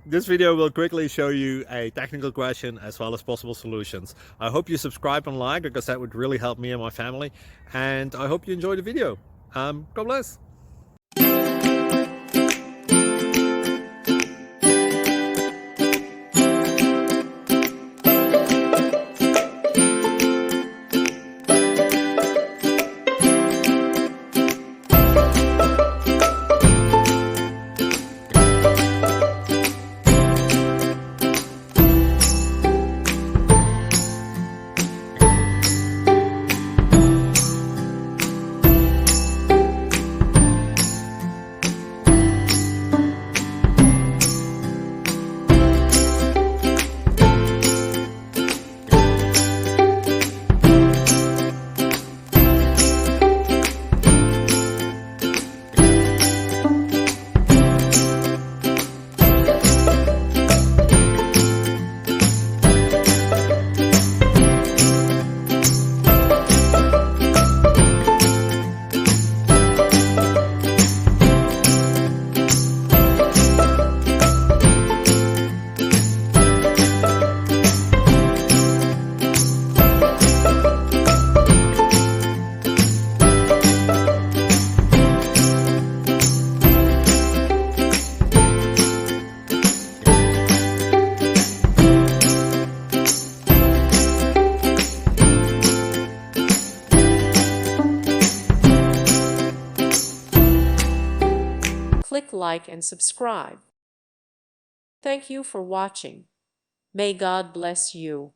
This video will quickly show you a technical question as well as possible solutions. I hope you subscribe and like, because that would really help me and my family. And I hope you enjoy the video. God bless. Click like and subscribe. Thank you for watching. May God bless you.